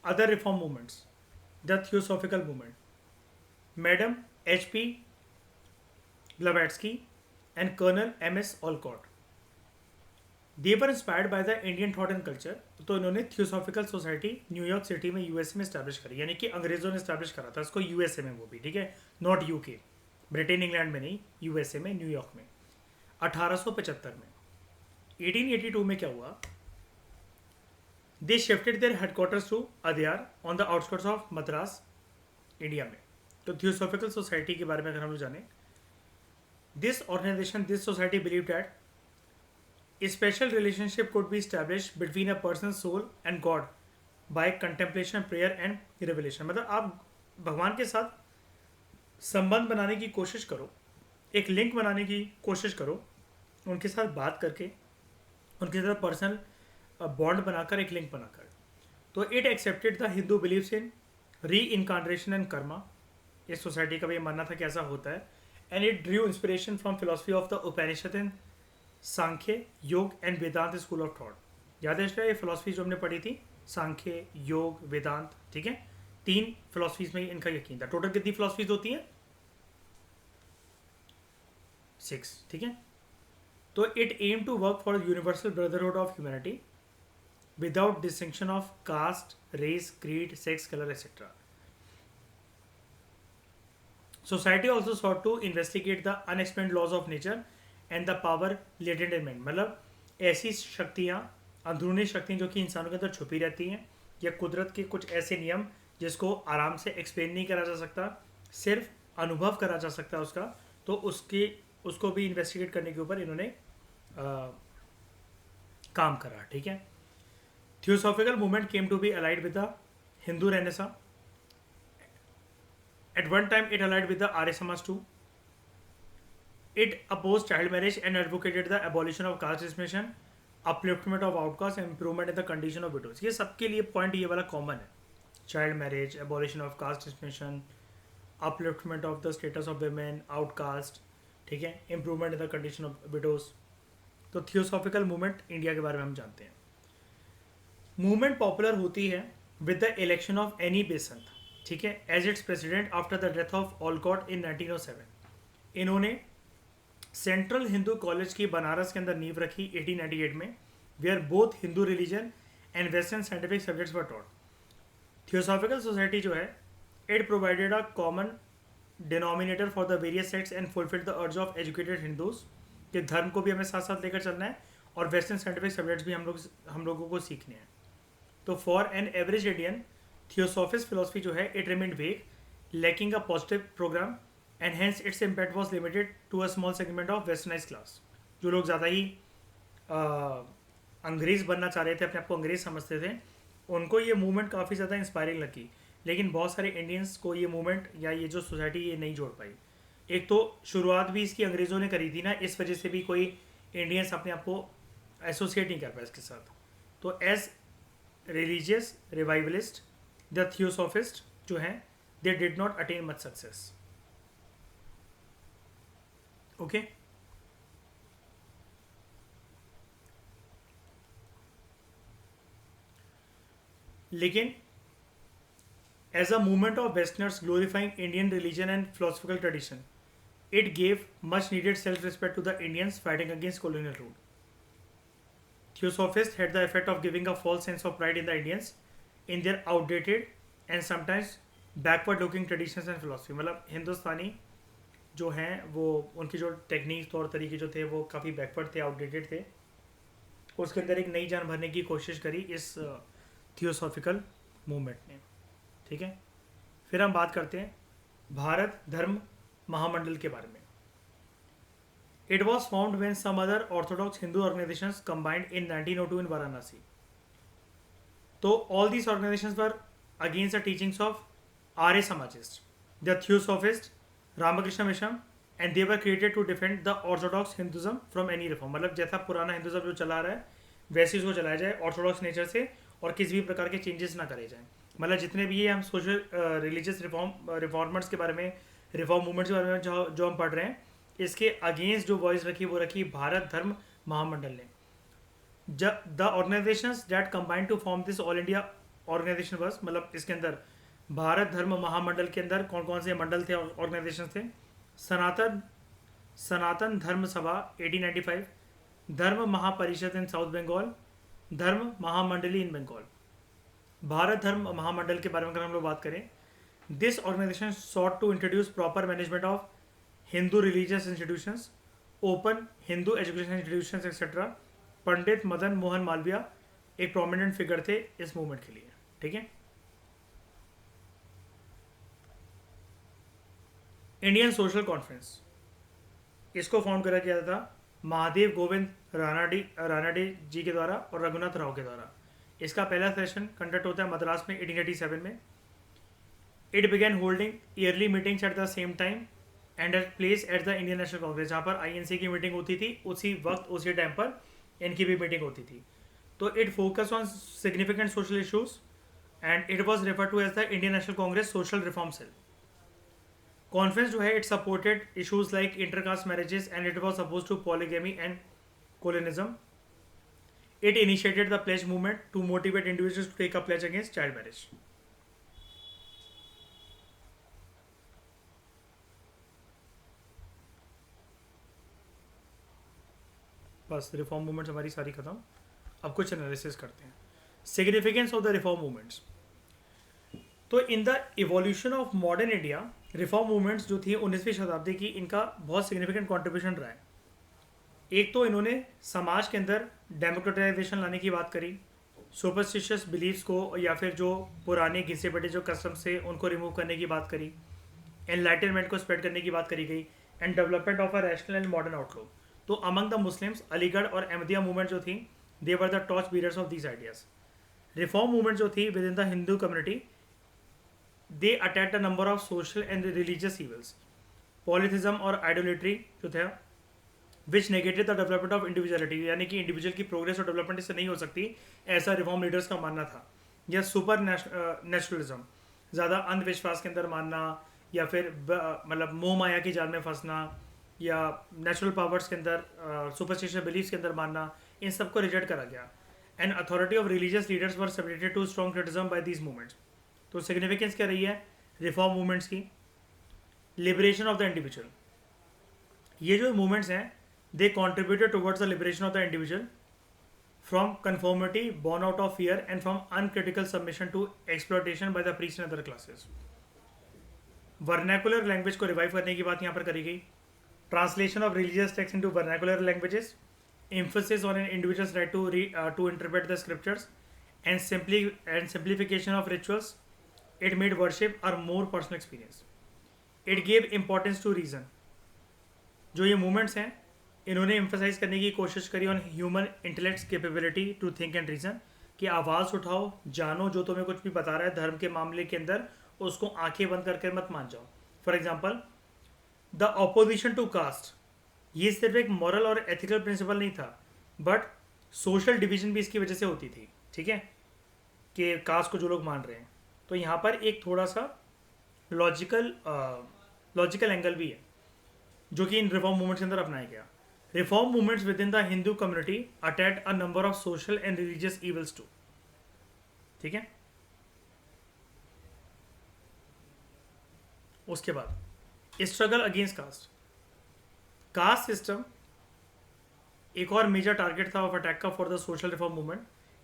Other reform movements: the Theosophical movement, Madam H.P. Blavatsky and Colonel M.S. Olcott. They were inspired by the Indian thought and culture. तो इन्होंने theosophical society New York city में USA में establish करी, यानी कि अंग्रेजों ने establish करा था इसको यूएसए में, वो भी ठीक है, नॉट यूके, ब्रिटेन इंग्लैंड में नहीं, यूएसए में, न्यूयॉर्क में 1875 में. 1882 में क्या हुआ, they shifted their headquarters to Adyar on the outskirts of Madras, India में. तो थियोसॉफिकल सोसाइटी के बारे में अगर हम लोग जाने, this organization, this society believe that a special relationship could be established between a person's soul and God by contemplation, prayer and revelation. मतलब आप भगवान के साथ संबंध बनाने की कोशिश करो, एक लिंक बनाने की कोशिश करो, उनके साथ बात करके, उनके साथ पर्सनल बॉन्ड बनाकर, एक लिंक बनाकर. तो it accepted the Hindu believes in री इनकार्नेशन एंड कर्मा. इस सोसाइटी का भी मानना था कि ऐसा होता है. And it drew inspiration from philosophy of the Upanishad and Sankhya, Yoga and Vedanta school of thought. याद है ये फिलोसफी जो हमने पढ़ी थी, सांख्य, योग, वेदांत, ठीक है, 3 फिलोसफीज में इनका यकीन था. टोटल कितनी फिलोसफीज होती हैं? 6, ठीक है. तो it aim to work for universal brotherhood of humanity without distinction of caste, race, creed, sex, colour etcetera. Society also sought to investigate the unexplained laws of nature and the power latent in man. मतलब ऐसी शक्तियाँ, अंदरूनी शक्तियाँ जो कि इंसानों के अंदर छुपी रहती हैं, या कुदरत के कुछ ऐसे नियम जिसको आराम से एक्सप्लेन नहीं करा जा सकता, सिर्फ अनुभव करा जा सकता है उसका. तो उसको भी इन्वेस्टिगेट करने के ऊपर इन्होंने काम करा, ठीक है. Theosophical movement came to be allied with the Hindu renaissance. At one time it allied with the Arya Samaj too. It opposed child marriage and advocated the abolition of caste discrimination, upliftment of outcasts and improvement in the condition of widows. ये सबके लिए point ये वाला common है. Child marriage, abolition of caste discrimination, upliftment of the status of women, outcast, ठीक है, improvement in the condition of widows. तो theosophical movement India के बारे में हम जानते हैं. मूवमेंट पॉपुलर होती है with the election of Annie Besant, ठीक है, as its president after the death of Olcott in 1907. इन्होंने सेंट्रल हिंदू कॉलेज की बनारस के अंदर नींव रखी 1898 में, where both Hindu religion and western scientific subjects were taught. Theosophical society जो है, it provided a common denominator for the various sects and fulfilled the urge of educated Hindus, कि धर्म को भी हमें साथ साथ लेकर चलना है और वेस्टर्न साइंटिफिक सब्जेक्ट्स भी हम लोगों को सीखने हैं. तो for an average Indian, theosophist philosophy जो है, it remained vague, lacking a positive programme, and hence its impact was limited to a small segment of westernized class. जो लोग ज़्यादा ही अंग्रेज़ बनना चाह रहे थे, अपने आप को अंग्रेज़ समझते थे, उनको ये मूवमेंट काफ़ी ज़्यादा इंस्पायरिंग लगी. लेकिन बहुत सारे इंडियंस को ये मूवमेंट या ये जो सोसाइटी ये नहीं जोड़ पाई. एक तो शुरुआत भी इसकी अंग्रेज़ों ने करी थी ना, इस वजह से भी कोई इंडियंस अपने आप को एसोसिएट नहीं कर पाया इसके साथ. तो as religious revivalist, the theosophist जो हैं, they did not attain much success. Okay, लेकिन as a movement of westerners glorifying Indian religion and philosophical tradition, it gave much needed self respect to the Indians fighting against colonial rule. Theosophists had the effect of giving a false sense of pride in the Indians in their outdated and sometimes backward looking traditions and philosophy. मतलब हिंदुस्तानी जो हैं वो, उनकी जो technique, तौर तरीके जो थे वो काफ़ी बैकवर्ड थे, आउटडेटेड थे. उसके अंदर एक नई जान भरने की कोशिश करी इस थियोसॉफिकल मूवमेंट ने, ठीक है. फिर हम बात करते हैं भारत धर्म महामंडल के बारे में. It was found when some other orthodox Hindu organisations combined in 1902 in Varanasi. तो all these organisations were against the teachings of Arya Samajist, the theosophist, Ramakrishna mission, and they were created to defend the orthodox Hinduism from any reform. मतलब जैसा पुराना Hinduism जो चला रहा है वैसे उसको चलाया जाए ऑर्थोडॉक्स नेचर से, और किसी भी प्रकार के चेंजेस ना करे जाएं. मतलब जितने भी ये हम सोशल रिलीजियस रिफॉर्मर्स के बारे में, रिफॉर्म मूवमेंट्स के बारे में जो हम पढ़ रहे हैं, इसके अगेंस्ट जो वॉइस रखी वो रखी भारत धर्म महामंडल ने. The organizations that combined to form this all India organization was, मतलब इसके अंदर भारत धर्म महामंडल के अंदर कौन कौन से मंडल थे, ऑर्गेनाइजेशन थे? सनातन सनातन धर्म सभा 1895, धर्म महापरिषद इन साउथ बंगाल, धर्म महामंडली इन बंगाल। भारत धर्म महामंडल के बारे में अगर हम लोग बात करें, this organisation sought to introduce proper management of Hindu religious institutions, open Hindu education institutions etcetera. Pandit Madan Mohan Malaviya एक प्रोमिनेंट फिगर थे इस मूवमेंट के लिए, ठीक है। इंडियन सोशल कॉन्फ्रेंस, इसको फाउंड करा गया था महादेव गोविंद रानाडे जी के द्वारा और रघुनाथ राव के द्वारा। इसका पहला सेशन कंडक्ट होता है मद्रास में 1887 में। It began holding yearly meetings at the same time and at place at the Indian National Congress. जहाँ पर आईएनसी की मीटिंग होती थी उसी वक्त उसी टाइम पर इनकी भी मीटिंग होती थी। तो it focus on significant social issues and it was refer to as the Indian National Congress social reform cell. Conference जो है it supported issues like intercaste marriages and it was oppose to polygamy and colonialism. It initiated the pledge movement to motivate individuals to take a pledge against child marriage. बस reform movements हमारी सारी खत्म। अब कुछ analysis करते हैं significance of the reform movements. तो in the evolution of modern India reform movements जो थी 19वीं शताब्दी की, इनका बहुत सिग्निफिकेंट कॉन्ट्रीब्यूशन रहा है। एक तो इन्होंने समाज के अंदर डेमोक्रेटाइजेशन लाने की बात करी, सुपरस्टिशियस बिलीव्स को या फिर जो पुराने घिसे पिटे जो कस्टम्स थे उनको रिमूव करने की बात करी, एनलाइटनमेंट को स्प्रेड करने की बात करी गई and development of a rational and modern outlook. तो अमंग द मुस्लिम्स अलीगढ़ और अहमदिया मूवमेंट जो थी they were the torch bearers of these ideas. Reform movement जो थी within the Hindu community they attack the number of social and religious evils, polytheism और idolatry जो था which negated the development of individuality, यानी कि individual की progress और development इससे नहीं हो सकती, ऐसा रिफॉर्म लीडर्स का मानना था। या सुपर नेचुरलिज्म, ज़्यादा अंधविश्वास के अंदर मानना या फिर मतलब मोह माया की जाल में फंसना या नेचुरल पावर्स के अंदर सुपरस्टिशियस बिलीफ्स के अंदर मानना, इन सबको रिजेक्ट करा गया। And authority of religious leaders were submitted to strong criticism by these movements. तो सिग्निफिकेंस क्या रही है रिफॉर्म मूवमेंट्स की? Liberation of the individual. ये जो मूवमेंट्स हैं they contributed towards the liberation of the individual from conformity born out of fear and from uncritical submission to exploitation by the priests and other classes। Vernacular language को revive करने की बात यहाँ पर करी गई। Translation of religious text into vernacular languages, emphasis on an individual's right to interpret the scriptures and simplification of rituals. It made worship a more personal experience. It gave importance to reason। जो ये movements हैं इन्होंने emphasise करने की कोशिश करी on human intellect's capability to think and reason, कि आवाज़ उठाओ, जानो, जो तुम्हें कुछ भी बता रहा है धर्म के मामले के अंदर उसको आंखें बंद करके मत मान जाओ। For example the opposition to caste, ये सिर्फ एक मॉरल और एथिकल प्रिंसिपल नहीं था बट सोशल डिवीजन भी इसकी वजह से होती थी, ठीक है, कि कास्ट को जो लोग मान रहे हैं। तो यहाँ पर एक थोड़ा सा लॉजिकल एंगल भी है जो कि इन रिफॉर्म मूवमेंट्स के अंदर अपनाया गया। Reform movements within the Hindu community attack a number of social and religious evils too, ठीक है। उसके बाद struggle against caste. Caste system एक और मेजर टारगेट था ऑफ अटैक का for the social reform movement.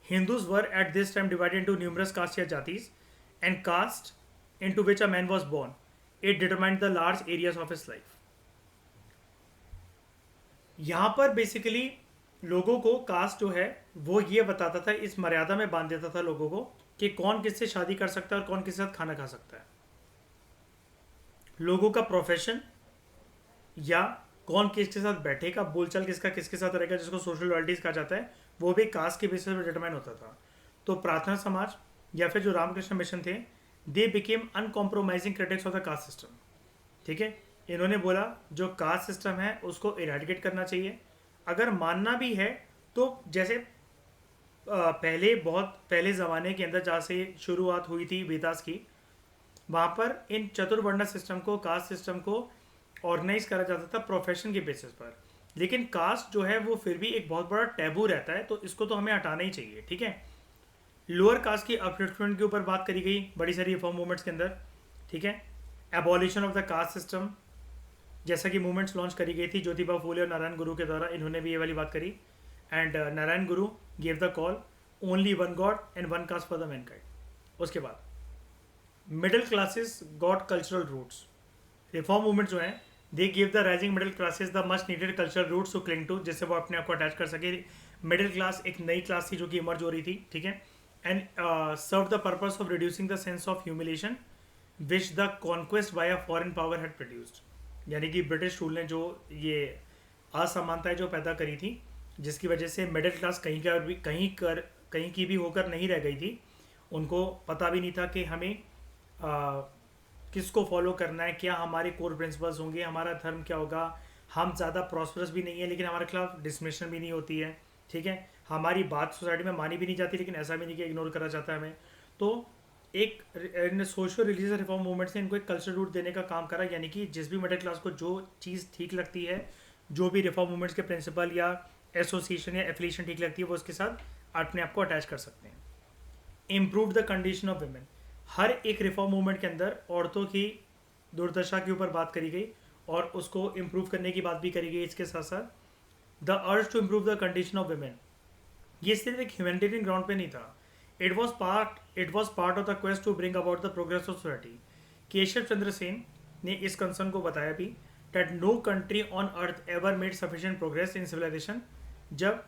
Hindus were at this time divided into numerous caste या jatis and caste into which a man was born it determined the large areas of his life. यहाँ पर basically लोगों को cast जो है वो ये बताता था, इस मर्यादा में बांध देता था लोगों को कि कौन किससे शादी कर सकता है और कौन किसके साथ खाना खा सकता है। लोगों का प्रोफेशन या कौन किसके साथ बैठेगा, बोलचाल किसका किसके साथ रहेगा, जिसको सोशल लॉयल्टीज कहा जाता है, वो भी कास्ट के बेसिस पर डिटरमाइन होता था। तो प्रार्थना समाज या फिर जो रामकृष्ण मिशन थे they became uncompromising critics of the caste system, ठीक है। इन्होंने बोला जो कास्ट सिस्टम है उसको इरेडिकेट करना चाहिए। अगर मानना भी है तो जैसे बहुत पहले ज़माने के अंदर जहाँ से शुरुआत हुई थी वेदास की, वहाँ पर इन चतुर्वर्ण सिस्टम को, कास्ट सिस्टम को ऑर्गेनाइज करा जाता था प्रोफेशन के बेसिस पर। लेकिन कास्ट जो है वो फिर भी एक बहुत बड़ा टैबू रहता है, तो इसको तो हमें हटाना ही चाहिए, ठीक है। लोअर कास्ट की अपलिफ्टमेंट के ऊपर बात करी गई बड़ी सारी रिफॉर्म मूवमेंट्स के अंदर, ठीक है। Abolition of the caste system जैसा कि मूवमेंट्स लॉन्च करी गई थी ज्योतिबा फूले और नारायण गुरु के द्वारा, इन्होंने भी ये वाली बात करी। And Narayana Guru gave the call only one god and one caste for the mankind. उसके बाद middle classes got cultural roots. Reform movement जो है they give the rising middle classes the much needed cultural roots to cling to, जिससे वो अपने आप को attach कर सके। मिडिल क्लास एक नई क्लास थी जो कि इमर्ज हो रही थी, ठीक है। And serve the purpose of reducing the sense of humiliation which the conquest by a foreign power had produced. यानी कि ब्रिटिश रूल ने जो ये असमानताएं जो पैदा करी थी, जिसकी वजह से मिडिल क्लास कहीं की भी होकर नहीं रह गई थी। उनको पता भी नहीं था कि हमें किसको फॉलो करना है, क्या हमारे कोर प्रिंसिपल्स होंगे, हमारा धर्म क्या होगा। हम ज़्यादा प्रॉस्परस भी नहीं है लेकिन हमारे खिलाफ डिस्क्रिमिनेशन भी नहीं होती है, ठीक है। हमारी बात सोसाइटी में मानी भी नहीं जाती लेकिन ऐसा भी नहीं कि इग्नोर करा जाता है हमें। तो एक सोशल रिलीजियस रिफॉर्म मूवमेंट से इनको एक कल्चरल रूट देने का काम करा, यानी कि जिस भी मिडिल क्लास को जो चीज़ ठीक लगती है, जो भी रिफॉर्म मूवमेंट्स के प्रिंसिपल या एसोसिएशन या एफिलिएशन ठीक लगती है, वो उसके साथ अपने आप को अटैच कर सकते हैं। Improve the condition of women. हर एक रिफॉर्म मूवमेंट के अंदर औरतों की दुर्दशा के ऊपर बात करी गई और उसको इम्प्रूव करने की बात भी करी गई। इसके साथ साथ the urge to improve the condition of women, ये सिर्फ एक ह्यूमैनिटेरियन ग्राउंड पे नहीं था, it was part of the quest to bring about the progress of society. Keshab Chandra Sen ने इस कंसर्न को बताया भी that no country on earth ever made sufficient progress in civilization, जब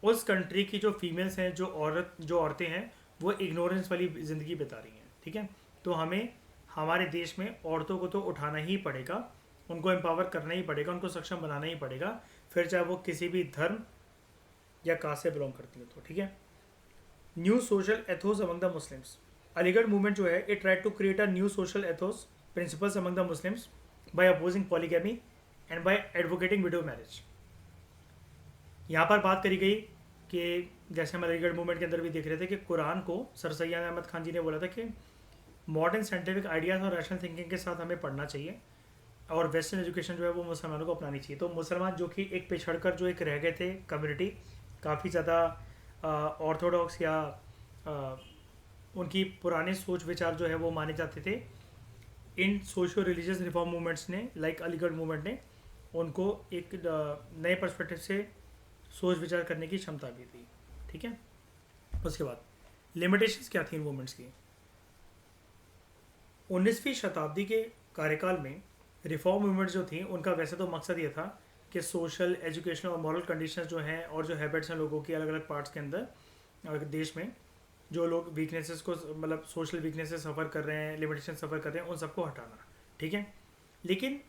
उस कंट्री की जो फीमेल्स हैं, जो औरतें हैं, वो इग्नोरेंस वाली ज़िंदगी बिता रही हैं, ठीक है। तो हमें हमारे देश में औरतों को तो उठाना ही पड़ेगा, उनको एम्पावर करना ही पड़ेगा, उनको सक्षम बनाना ही पड़ेगा, फिर चाहे वो किसी भी धर्म या कास्ट से बिलोंग करती हो तो, ठीक है। New social ethos among the Muslims. Aligarh movement जो है it tried to create a new social ethos principles among the Muslims by opposing polygamy and by advocating widow marriage। यहाँ पर बात करी गई कि जैसे हम अलीगढ़ मूवमेंट के अंदर भी देख रहे थे कि कुरान को सर सैयद अहमद खान जी ने बोला था कि मॉडर्न साइंटिफिक आइडियाज़ और रैशनल थिंकिंग के साथ हमें पढ़ना चाहिए और वेस्टर्न एजुकेशन जो है वो मुसलमानों को अपनानी चाहिए। तो मुसलमान जो कि एक पिछड़कर जो एक रह गए थे कम्युनिटी, काफ़ी ज़्यादा ऑर्थोडॉक्स या उनकी पुराने सोच विचार जो है वो माने जाते थे, इन सोशो रिलीजियस रिफॉर्म मूवमेंट्स ने लाइक अलीगढ़ मूवमेंट ने उनको एक नए पर्सपेक्टिव से सोच विचार करने की क्षमता भी दी, ठीक है। उसके बाद लिमिटेशंस क्या थी इन मूवमेंट्स की। 19वीं शताब्दी के कार्यकाल में रिफॉर्म मूवमेंट्स जो थी उनका वैसे तो मकसद ये था कि सोशल, एजुकेशनल और मॉरल कंडीशंस जो हैं और जो हैबिट्स हैं लोगों की अलग अलग पार्ट्स के अंदर देश में, जो लोग वीकनेसेस को मतलब सोशल वीकनेसेस सफ़र कर रहे हैं, लिमिटेशन सफ़र कर रहे हैं, उन सबको हटाना, ठीक है। लेकिन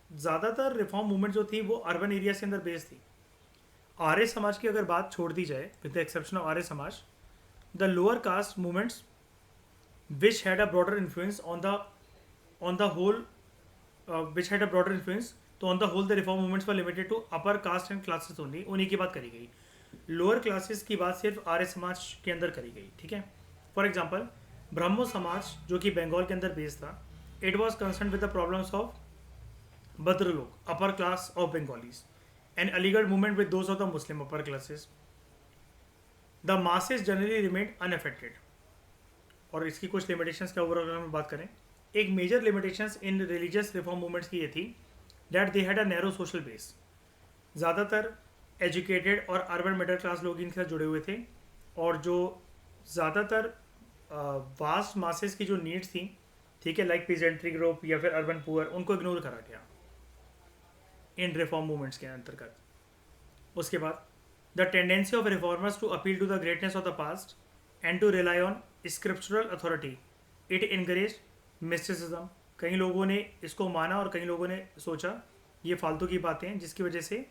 ज़्यादातर रिफॉर्म मूवमेंट जो थी वो अर्बन एरियाज के अंदर बेस्ड थी। आर्य समाज की अगर बात छोड़ दी जाए, with the exception of Arya Samaj, the lower caste movements which had a broader influence on the whole तो on the whole the reform movements were limited to upper caste and classes only, उन्हीं की बात करी गई। लोअर क्लासेस की बात सिर्फ आर्य समाज के अंदर करी गई, ठीक है। फॉर एग्जांपल ब्रह्मो समाज जो कि बंगाल के अंदर बेस्ड था, it was concern with the problems of bhadralok, upper class of Bengalis, and Aligarh movement with those of the Muslim upper classes. The masses generally remained unaffected. और इसकी कुछ लिमिटेशंस क्या ओवरऑल अगर हम बात करें, एक major limitations in religious reform movements की ये थी that they had a narrow social base. ज़्यादातर एजुकेटेड और अर्बन मिडिल क्लास लोग इनके साथ जुड़े हुए थे और जो ज़्यादातर वास्ट मासेस की जो नीड्स थी, ठीक है, लाइक पीजेंट्री ग्रुप या फिर अर्बन पुअर, उनको इग्नोर करा गया इन रिफॉर्म मूवमेंट्स के अंतर्गत। उसके बाद the tendency of reformers to appeal to the greatness of the past and to rely on scriptural authority, it encourage mysticism. कई लोगों ने इसको माना और कई लोगों ने सोचा ये फालतू की बातें हैं, जिसकी वजह से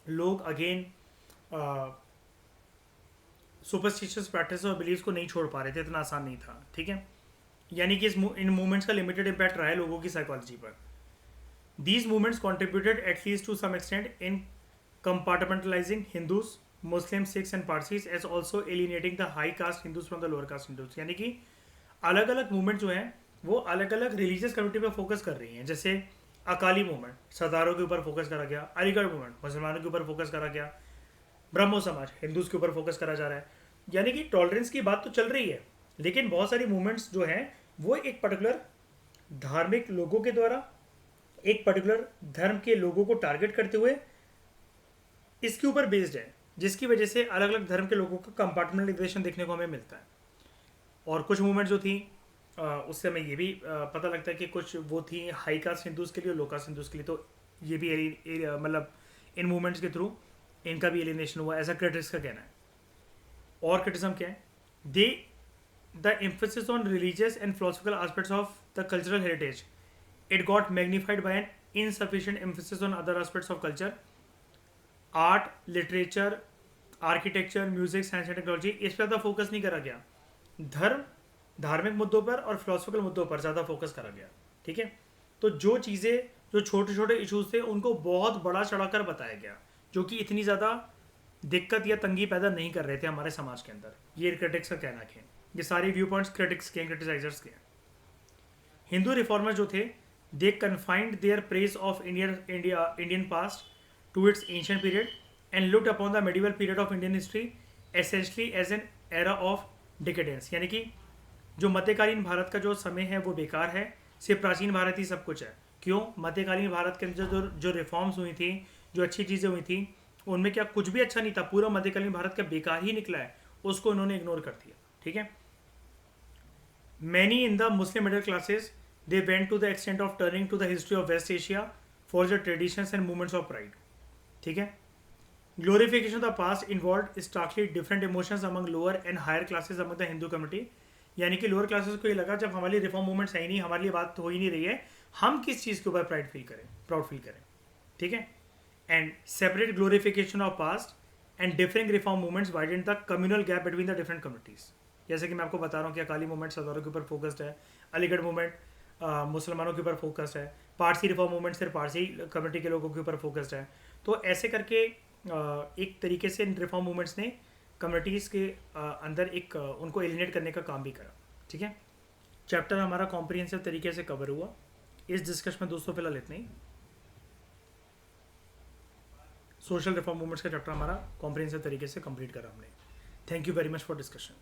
लोग अगेन सुपरस्टिशियस प्रैक्टिस और बिलीव्स को नहीं छोड़ पा रहे थे, इतना आसान नहीं था, ठीक है। यानी कि इन मूवमेंट्स का लिमिटेड इम्पैक्ट रहा है लोगों की साइकोलॉजी पर। These movements contributed at least to some extent in compartmentalising Hindus, Muslim, Sikhs and Parsis as also alienating the high caste Hindus from the lower caste Hindus. यानी कि अलग अलग मूवमेंट जो हैं वो अलग अलग रिलीजियस कम्युनिटी पर फोकस कर रही हैं। जैसे अकाली मूवमेंट सरदारों के ऊपर फोकस करा गया, अलीगढ़ मूवमेंट मुसलमानों के ऊपर फोकस करा गया, ब्रह्मो समाज हिंदूज के ऊपर फोकस करा जा रहा है। यानी कि टॉलरेंस की बात तो चल रही है, लेकिन बहुत सारी मूवमेंट्स जो हैं वो एक पर्टिकुलर धार्मिक लोगों के द्वारा, एक पर्टिकुलर धर्म के लोगों को टारगेट करते हुए इसके ऊपर बेस्ड है, जिसकी वजह से अलग अलग धर्म के लोगों का कंपार्टमेंटलाइजेशन देखने को हमें मिलता है। और कुछ मूवमेंट जो थी उससे हमें ये भी पता लगता है कि कुछ वो थी हाई कास्ट हिंदूज के लिए और लो कास्ट हिंदूज के लिए, तो ये भी मतलब इन मूवमेंट्स के थ्रू इनका भी एलिनेशन हुआ, ऐसा क्रिटिक्स का कहना है। और क्रिटिज्म क्या है? They the emphasis on religious and philosophical aspects of the cultural heritage, it got magnified by an insufficient emphasis on other aspects of culture, art, literature, architecture, music, science and technology. इस पर ज़्यादा focus नहीं करा गया। धर्म, धार्मिक मुद्दों पर और फिलोसफिकल मुद्दों पर ज़्यादा फोकस करा गया। ठीक है, तो जो चीज़ें, जो छोटे छोटे इश्यूज थे उनको बहुत बड़ा चढ़ाकर बताया गया, जो कि इतनी ज़्यादा दिक्कत या तंगी पैदा नहीं कर रहे थे हमारे समाज के अंदर। ये क्रिटिक्स का कहना है। ये सारे व्यू पॉइंट्स क्रिटिक्स के, क्रिटिसाइजर्स के। हिंदू रिफॉर्मर जो थे, they confined their praise of Indian past to its ancient period and looked upon the medieval period of Indian history essentially as an era of decadence। यानी कि जो मध्यकालीन भारत का जो समय है वो बेकार है, सिर्फ प्राचीन भारत ही सब कुछ है। क्यों? मध्यकालीन भारत के अंदर जो रिफॉर्म्स हुई थी, जो अच्छी चीज़ें हुई थी, उनमें क्या कुछ भी अच्छा नहीं था। पूरा मध्यकालीन भारत का बेकार ही निकला है, उसको उन्होंने इग्नोर कर दिया। ठीक है, many in the Muslim middle classes they went to the extent of turning to the history of West Asia for the traditions and movements of pride। ठीक है, glorification of the past involved starkly different emotions among lower and higher classes among the Hindu community। यानी कि lower classes को ये लगा जब हमारी reform movements है ही नहीं, हमारे लिए बात हो ही नहीं रही है, हम किस चीज़ के ऊपर प्राउड फील करें। ठीक है, and separate glorification of past and differing reform movements widened the communal gap between the different communities. जैसे कि मैं आपको बता रहा हूँ कि अकाली मूवमेंट सरदारों के ऊपर फोकस्ड है, अलीगढ़ मूवमेंट मुसलमानों के ऊपर फोकस्ड है, पारसी रिफॉर्म मूवमेंट सिर्फ पारसी कम्युनिटी के लोगों के ऊपर फोकस्ड है। तो ऐसे करके एक तरीके से इन रिफॉर्म मूवमेंट्स ने कम्युनिटीज़ के अंदर एक उनको एलिनेट करने का काम भी करा। ठीक है, चैप्टर हमारा कॉम्प्रिहेंसिव तरीके से कवर हुआ। इस डिस्कशन में दोस्तों फिलहाल इतना ही। सोशल रिफॉर्म मूवमेंट्स का चैप्टर हमारा कॉम्प्रिहेंसिव तरीके से कंप्लीट करा हमने। Thank you very much for discussion.